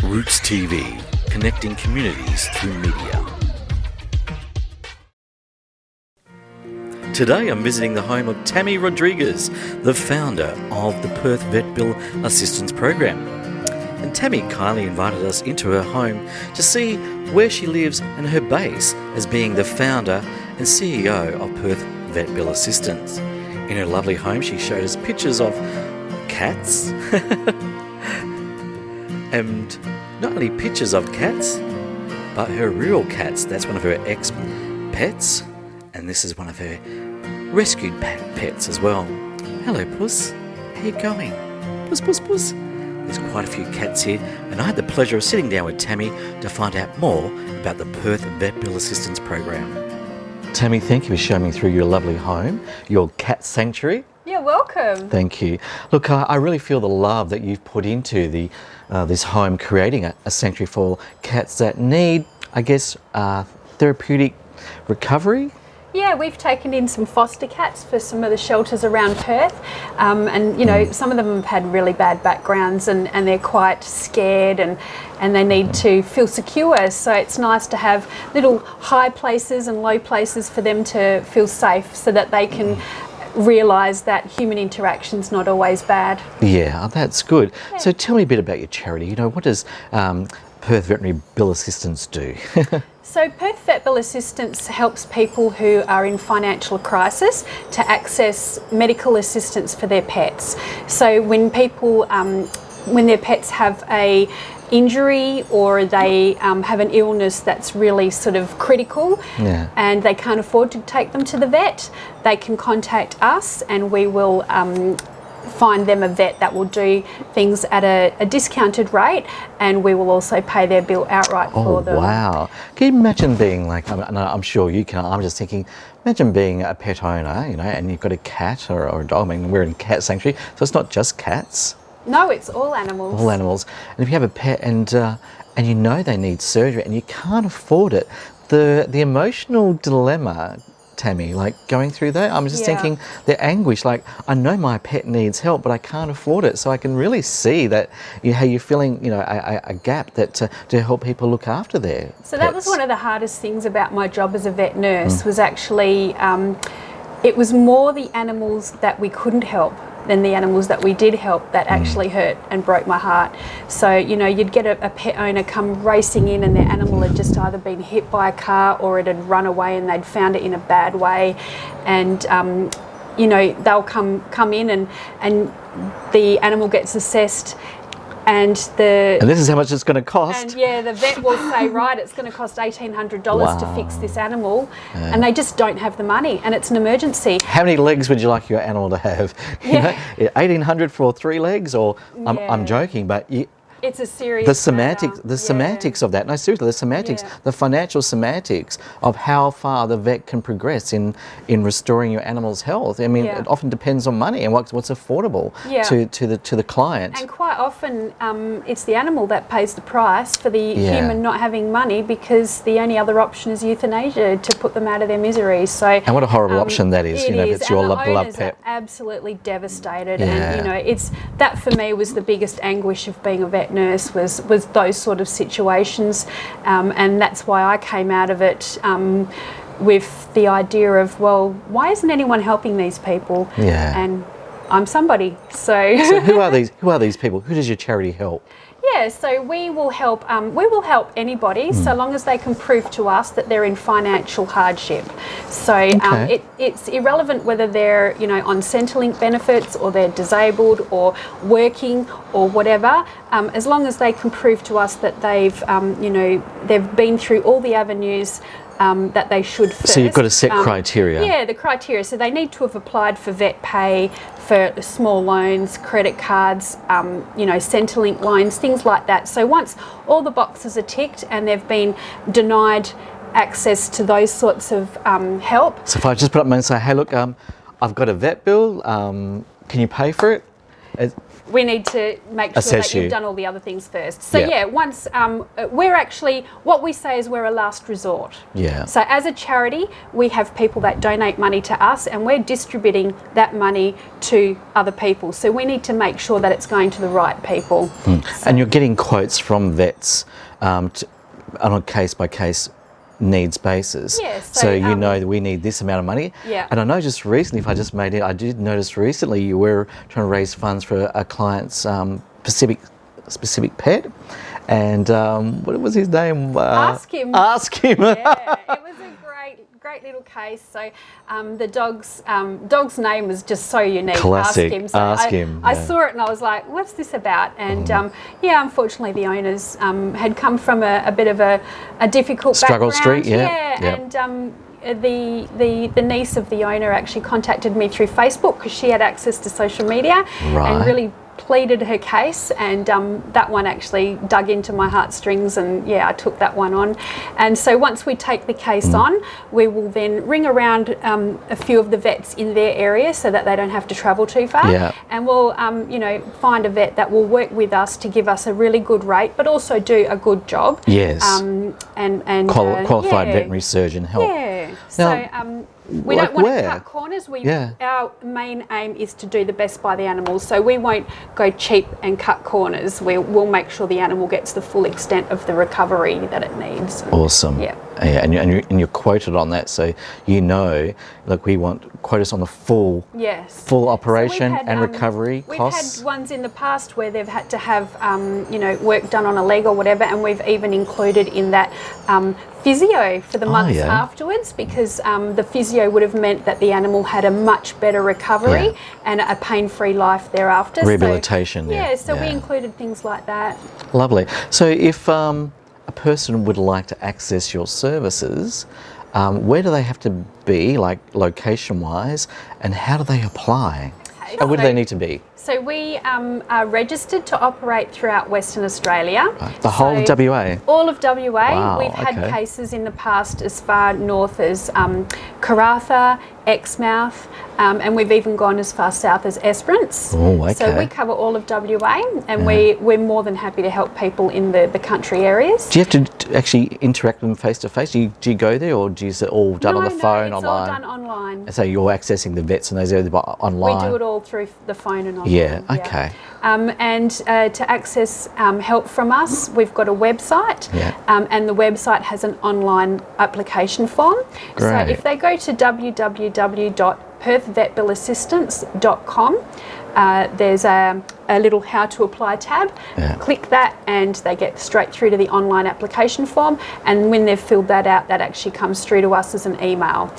Roots TV, connecting communities through media. Today I'm visiting the home of Tammy Rodrigues, the founder of the Perth Vet Bill Assistance program. And Tammy kindly invited us into her home to see where she lives and her base as being the founder and CEO of Perth Vet Bill Assistance. In her lovely home, she showed us pictures of cats and not only pictures of cats, but her real cats. That's one of her ex-pets, and this is one of her rescued pets as well. Hello, Puss. How you going? Puss, puss, puss. There's quite a few cats here, and I had the pleasure of sitting down with Tammy to find out more about the Perth Vet Bill Assistance program. Tammy, thank you for showing me through your lovely home, your cat sanctuary. You're welcome. Thank you. Look, I really feel the love that you've put into this home, creating a sanctuary for cats that need, I guess, therapeutic recovery. Yeah, we've taken in some foster cats for some of the shelters around Perth, and you know, some of them have had really bad backgrounds and they're quite scared and they need to feel secure. So it's nice to have little high places and low places for them to feel safe, so that they can realise that human interaction's not always bad. Yeah, that's good. Yeah. So tell me a bit about your charity. You know, what does Perth Veterinary Bill Assistance do? So Perth Vet Bill Assistance helps people who are in financial crisis to access medical assistance for their pets. So when people, when their pets have a injury or they have an illness that's really sort of critical, and they can't afford to take them to the vet, they can contact us and we will find them a vet that will do things at a discounted rate, and we will also pay their bill outright for them. Oh wow. Can you imagine being like, I'm sure you can, I'm just thinking, imagine being a pet owner, you know, and you've got a cat or a dog. I mean, we're in cat sanctuary, so it's not just cats. No, it's all animals. All animals. And if you have a pet and you know they need surgery and you can't afford it, the emotional dilemma, Tammy, like going through that, I'm just thinking the anguish, like I know my pet needs help but I can't afford it, so I can really see that how you're feeling, you know, a gap that to help people look after their So that was one of the hardest things about my job as a vet nurse, was actually it was more the animals that we couldn't help than the animals that we did help that actually hurt and broke my heart. So, you know, you'd get a pet owner come racing in and their animal had just either been hit by a car or it had run away and they'd found it in a bad way. And, you know, they'll come in and the animal gets assessed, and this is how much it's going to cost. And the vet will say, right, it's going to cost $1,800 to fix this animal, and they just don't have the money, and it's an emergency. How many legs would you like your animal to have? You know, $1,800 for 3 legs, or I'm joking, but it's a serious the semantics of that. No, seriously, the semantics, the financial semantics of how far the vet can progress in restoring your animal's health. I mean, it often depends on money and what's affordable to the client. And quite often, it's the animal that pays the price for the human not having money, because the only other option is euthanasia to put them out of their misery. So, and what a horrible option that is. You know, if it's your beloved pet. Are absolutely devastated, and you know, it's that for me was the biggest anguish of being a vet nurse, was those sort of situations, and that's why I came out of it with the idea of, well, why isn't anyone helping these people? And I'm somebody. So who are these people? Who does your charity help? Yeah, so we will help anybody so long as they can prove to us that they're in financial hardship. So it's irrelevant whether they're, you know, on Centrelink benefits or they're disabled or working or whatever, as long as they can prove to us that they've, you know, they've been through all the avenues that they should first. So you've got a set criteria. Yeah, the criteria. So they need to have applied for vet pay, for small loans, credit cards, you know, Centrelink loans, things like that. So once all the boxes are ticked and they've been denied access to those sorts of help. So if I just put up my hand and say, hey, look, I've got a vet bill, can you pay for it? we need to make sure Assess that you've you. done all the other things first. So Yeah. once we're actually, what we say is we're a last resort. Yeah. So as a charity, we have people that donate money to us, and we're distributing that money to other people. So we need to make sure that it's going to the right people. And you're getting quotes from vets on a case-by-case needs basis. Yeah, so you know that we need this amount of money. Yeah. And I know just recently, if I just made it, I did notice recently you were trying to raise funds for a client's specific pet. And what was his name? Ask him. Ask him. Yeah, it was a great little case. So the dog's name was just so unique. Classic. Ask him. So Ask him. I Yeah. saw it and I was like, what's this about? And unfortunately the owners had come from a bit of a difficult Struggle background. street, yeah. Yep. And the niece of the owner actually contacted me through Facebook because she had access to social media Right. and really pleaded her case, and that one actually dug into my heartstrings, and I took that one on. And so once we take the case on, we will then ring around a few of the vets in their area so that they don't have to travel too far. Yeah. And we'll find a vet that will work with us to give us a really good rate but also do a good job. Yes. And Qualified veterinary surgeon help. Yeah. Now, So we like don't want where? to cut corners. Yeah. Our main aim is to do the best by the animals. So we won't go cheap and cut corners. We'll make sure the animal gets the full extent of the recovery that it needs. Awesome. Yeah. Yeah, and you're quoted on that, so look, we want quotas on the full operation and recovery costs. We've had ones in the past where they've had to have work done on a leg or whatever, and we've even included in that physio for the months afterwards, because the physio would have meant that the animal had a much better recovery and a pain-free life thereafter. Rehabilitation. So we included things like that. Lovely. So if a person would like to access your services, where do they have to be, like location-wise, and how do they apply? And where do they need to be? So we are registered to operate throughout Western Australia. Right. The whole of WA? All of WA. Wow, We've had okay. cases in the past as far north as Karratha, Exmouth, and we've even gone as far south as Esperance. Oh, okay. So we cover all of WA, and we're more than happy to help people in the country areas. Do you have to actually interact with them face-to-face? Do you go there, or is it all done on the phone, it's online? all done online. And so you're accessing the vets and those areas online? We do it all through the phone and online. Yeah, okay. And to access help from us, we've got a website, and the website has an online application form. Great. So if they go to www.perthvetbillassistance.com, there's a little how to apply tab. Click that and they get straight through to the online application form, and when they've filled that out, that actually comes through to us as an email.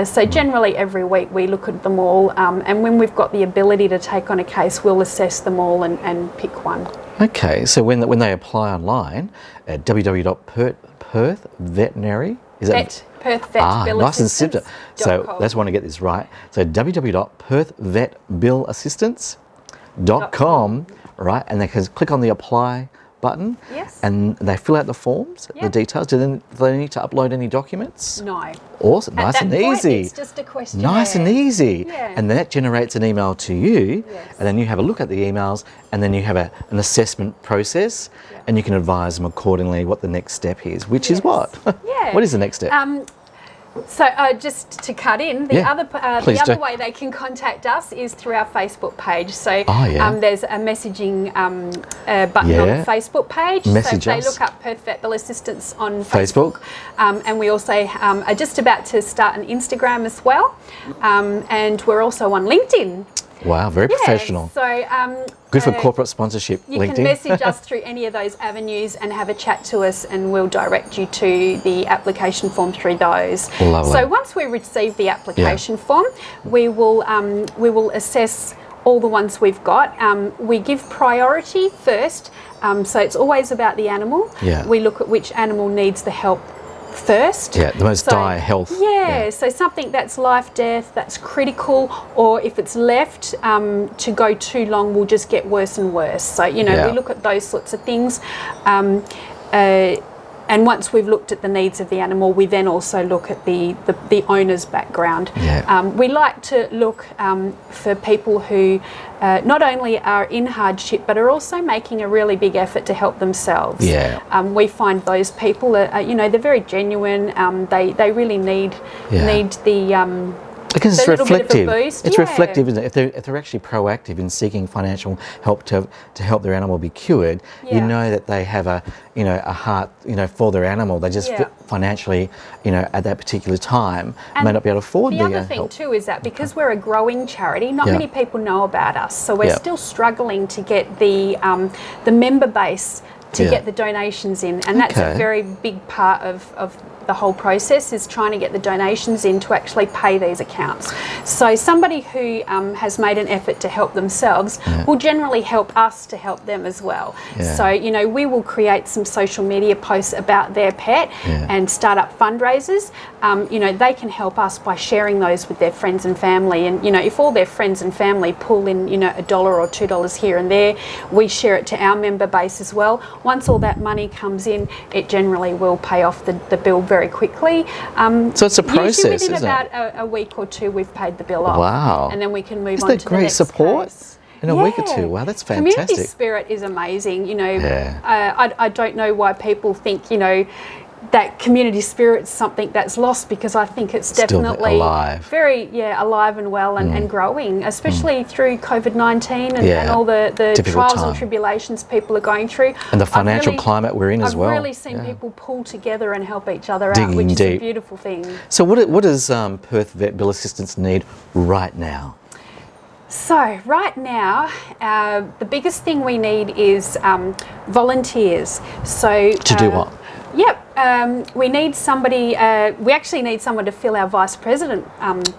So generally every week we look at them all, and when we've got the ability to take on a case, we'll assess them all and pick one. Okay, so when they apply online at www.perthveterinary, is that Perth Vet Bill nice and simple. So Assistance.com. that's want to get this right. So www.perthvetbillassistance.com, right? And they can click on the apply button. Yes. And they fill out the forms, the details. Do they need to upload any documents? No. Awesome, nice and easy. It's just a questionnaire. Nice and easy. Yeah. And that generates an email to you, Yes. and then you have a look at the emails, and then you have an assessment process, and you can advise them accordingly what the next step is, which is what? Yeah. What is the next step? So just to cut in, the other way they can contact us is through our Facebook page. So there's a messaging button on the Facebook page. Message so if us. they look up Perth Vet Bill Assistance on Facebook. And we also are just about to start an Instagram as well. And we're also on LinkedIn. Wow, very professional. So good for corporate sponsorship, you LinkedIn. can message us through any of those avenues and have a chat to us, and we'll direct you to the application form through those. Lovely. So once we receive the application form, we will assess all the ones we've got. We give priority first, so it's always about the animal. Yeah. We look at which animal needs the help first. Yeah, the most dire health. Yeah, so something that's life, death, that's critical, or if it's left to go too long, will just get worse and worse. So, we look at those sorts of things. and once we've looked at the needs of the animal, we then also look at the owner's background. Yeah. We like to look for people who not only are in hardship but are also making a really big effort to help themselves. Yeah. We find those people, they're very genuine. They really need the because it's reflective. Boost. It's reflective, isn't it? If they're actually proactive in seeking financial help to help their animal be cured, you know that they have a heart for their animal. They just financially at that particular time may not be able to afford the other thing help. too is that because we're a growing charity, not many people know about us, so we're still struggling to get the member base to get the donations in, and that's a very big part of the whole process, is trying to get the donations in to actually pay these accounts. So somebody who has made an effort to help themselves will generally help us to help them as well. So we will create some social media posts about their pet and start up fundraisers. They can help us by sharing those with their friends and family, and if all their friends and family pull in $1 or $2 here and there, we share it to our member base as well. Once all that money comes in, it generally will pay off the bill very quickly. So it's a process, usually within isn't about it? a week or two, we've paid the bill off. Wow. And then we can move Isn't on that to the great next support? case. In a week or two. Wow, that's Community fantastic. spirit is amazing. I don't know why people think, that community spirit's something that's lost, because I think it's definitely alive. Very alive and well and growing, especially through COVID-19 and all the difficult trials time. and tribulations people are going through. And the financial climate we're in as well. I've really seen people pull together and help each other out, Digging which is a deep. beautiful thing. So what does Perth Vet Bill Assistance need right now? So right now, the biggest thing we need is volunteers. So To do what? Yep, we need somebody. We actually need someone to fill our vice president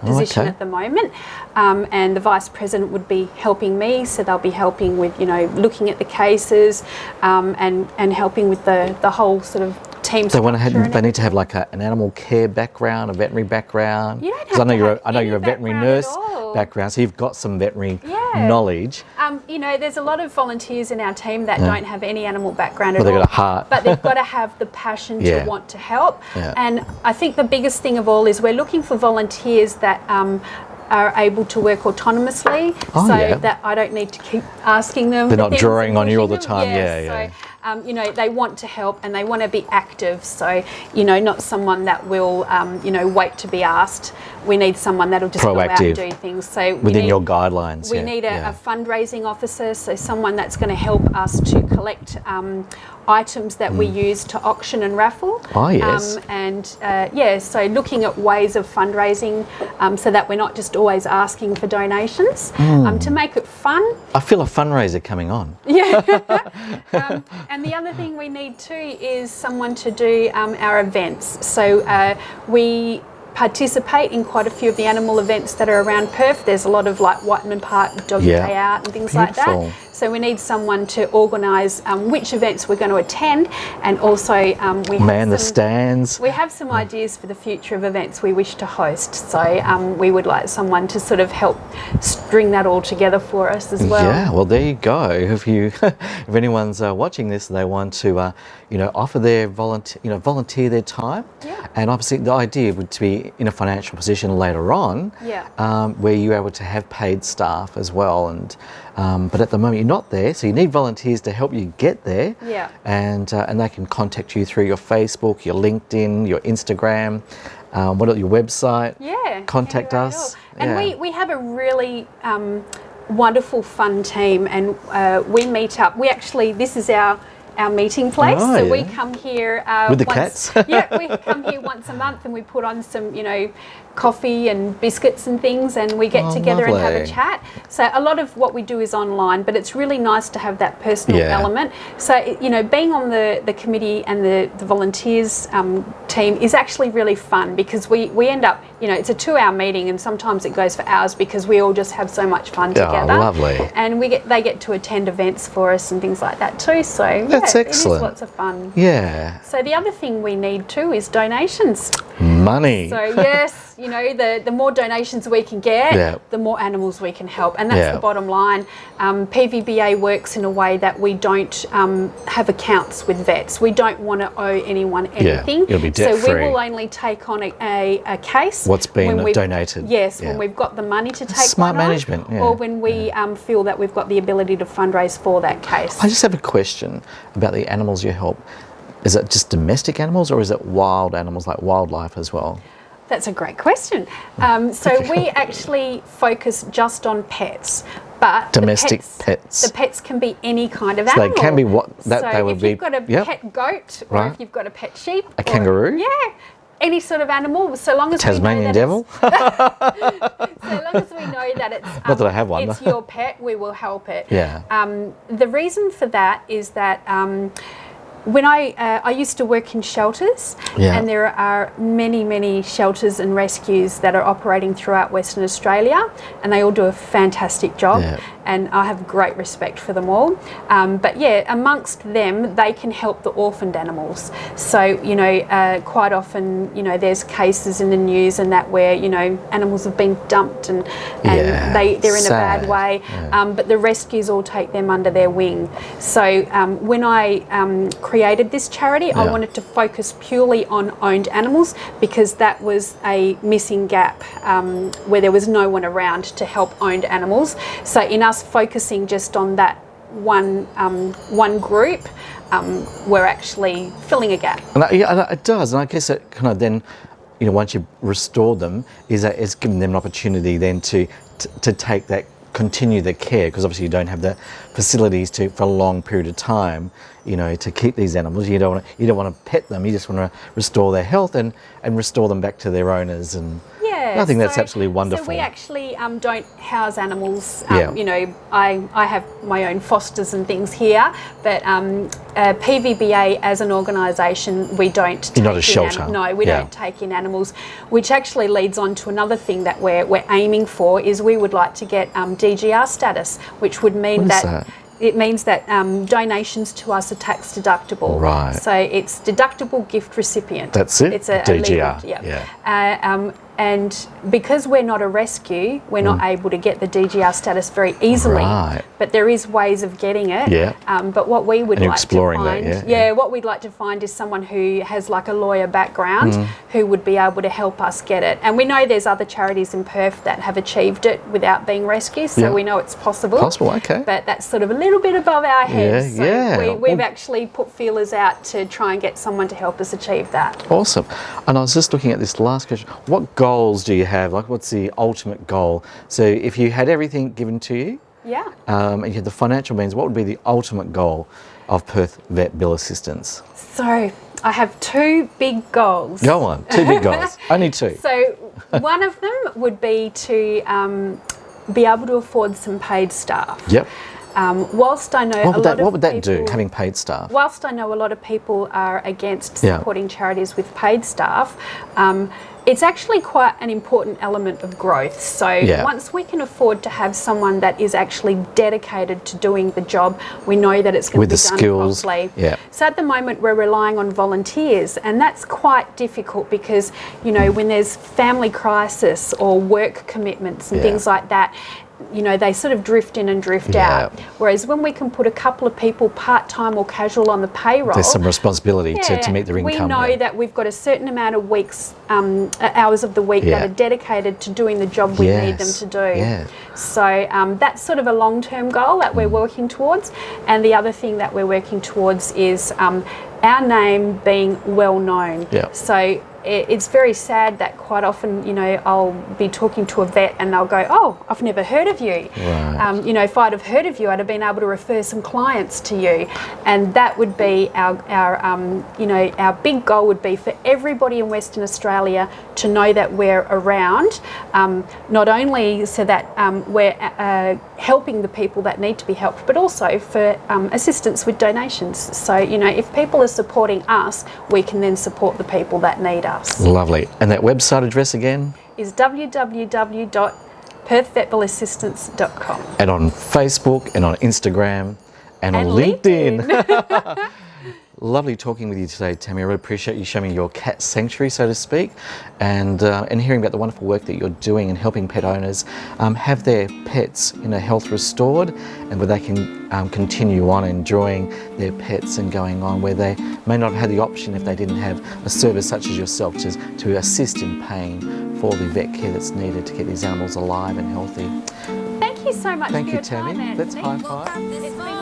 position at the moment, and the vice president would be helping me. So they'll be helping with looking at the cases, and helping with the whole sort of team. They need to have like an animal care background, a veterinary background. You don't have Because to I know you're a veterinary nurse background, so you've got some veterinary knowledge. There's a lot of volunteers in our team that don't have any animal background at Well, all. they've got a heart. But they've got to have the passion to want to help. Yeah. And I think the biggest thing of all is we're looking for volunteers that are able to work autonomously, that I don't need to keep asking them. They're for not things drawing and on you all pushing the time. them. So, they want to help and they want to be active. So, not someone that will, wait to be asked. We need someone that'll just go out and do things. So within your guidelines. We need a fundraising officer, so someone that's going to help us to collect items that we use to auction and raffle. Oh, yes. So looking at ways of fundraising so that we're not just always asking for donations, to make it fun. I feel a fundraiser coming on. Yeah. And the other thing we need too is someone to do our events. So we participate in quite a few of the animal events that are around Perth. There's a lot of like Whiteman Park Doggy Day Out and things like that. So we need someone to organise which events we're going to attend, and also the stands. We have some ideas for the future of events we wish to host. So we would like someone to sort of help string that all together for us as well. Yeah, well there you go. If anyone's watching this, they want to offer their volunteer their time. Yeah. And obviously the idea would be in a financial position later on, where you're able to have paid staff as well. And but at the moment you're not there, so you need volunteers to help you get there. Yeah. And they can contact you through your Facebook, your LinkedIn, your Instagram, your website. Yeah. Contact us. And we have a really wonderful, fun team, and we meet up. This is our meeting place. We come here with the cats. We come here once a month, and we put on some, coffee and biscuits and things, and we get together and have a chat. So a lot of what we do is online, but it's really nice to have that personal element. So being on the committee and the volunteers team is actually really fun, because we end up, it's a 2-hour meeting, and sometimes it goes for hours because we all just have so much fun together. Oh, lovely. And they get to attend events for us and things like that too. So that's excellent. It is lots of fun. Yeah. So the other thing we need too is donations. Money. So yes, the more donations we can get, the more animals we can help, and that's the bottom line. PVBA works in a way that we don't have accounts with vets. We don't want to owe anyone anything. It'll be debt so free. we will only take on a case. What's been donated. Yes, when we've got the money to take smart one management, on, or when we feel that we've got the ability to fundraise for that case. I just have a question about the animals you help. Is it just domestic animals, or is it wild animals like wildlife as well? That's a great question. So we actually focus just on pets, but domestic pets. The pets can be any kind of animal. They can be what that so they would be. If you've got a pet goat, or if you've got a pet sheep, a kangaroo, any sort of animal, so long as Tasmanian devil. So long as we know that it's not that I have one. It's your pet, we will help it. Yeah. The reason for that is that. When I used to work in shelters, and there are many shelters and rescues that are operating throughout Western Australia, and they all do a fantastic job, and I have great respect for them all. But amongst them, they can help the orphaned animals. So, quite often, there's cases in the news and that where, animals have been dumped and they're in a bad way, but the rescues all take them under their wing. So when I created this charity, I wanted to focus purely on owned animals because that was a missing gap where there was no one around to help owned animals. So in us focusing just on that one group, we're actually filling a gap. And it does, and I guess it kind of then, once you restore them, it's giving them an opportunity then to take that, continue the care, because obviously you don't have the facilities for a long period of time, to keep these animals. You don't want to pet them. You just want to restore their health and restore them back to their owners. And I think that's absolutely wonderful. So we actually don't house animals. I have my own fosters and things here, but PVBA as an organisation, we don't take You're not a shelter. No, we don't take in animals, which actually leads on to another thing that we're aiming for, is we would like to get DGR status, which would mean that it means that donations to us are tax deductible. Right. So it's deductible gift recipient. That's it. It's a DGR. legal, and because we're not a rescue, we're not able to get the DGR status very easily. Right. But there is ways of getting it. Yeah. But what we would like to find, what we'd like to find is someone who has like a lawyer background who would be able to help us get it. And we know there's other charities in Perth that have achieved it without being rescued, so we know it's possible. Possible, okay. But that's sort of a little bit above our heads. We've actually put feelers out to try and get someone to help us achieve that. Awesome. And I was just looking at this last question. What goals do you have? Like, what's the ultimate goal? So if you had everything given to you, and you had the financial means, what would be the ultimate goal of Perth Vet Bill Assistance? So I have two big goals. Go on, two big goals. Only two. So one of them would be to be able to afford some paid staff. Yep. Whilst I know what would that do, having paid staff? Whilst I know a lot of people are against supporting charities with paid staff, it's actually quite an important element of growth. So once we can afford to have someone that is actually dedicated to doing the job, we know that it's going to be done properly. So at the moment we're relying on volunteers, and that's quite difficult because, when there's family crisis or work commitments and things like that, they sort of drift in and drift out. Whereas when we can put a couple of people part-time or casual on the payroll, there's some responsibility to meet their income. We know that we've got a certain amount of weeks, hours of the week that are dedicated to doing the job we need them to do. So that's sort of a long-term goal that we're working towards. And the other thing that we're working towards is our name being well known. So it's very sad that quite often, I'll be talking to a vet and they'll go, "Oh, I've never heard of you." Right. If I'd have heard of you, I'd have been able to refer some clients to you, and that would be our big goal would be for everybody in Western Australia to know that we're around, not only so that we're helping the people that need to be helped, but also for assistance with donations. So, if people are supporting us, we can then support the people that need us. Lovely. And that website address again? Is www.perthvetbillassistance.com. And on Facebook and on Instagram and on LinkedIn. Lovely talking with you today, Tammy. I really appreciate you showing me your cat sanctuary, so to speak, and hearing about the wonderful work that you're doing and helping pet owners have their pets, health restored, and where they can continue on enjoying their pets and going on where they may not have had the option if they didn't have a service such as yourself to assist in paying for the vet care that's needed to keep these animals alive and healthy. Thank you so much Thank for you, your time, Tammy. Anthony. Let's high five. It's been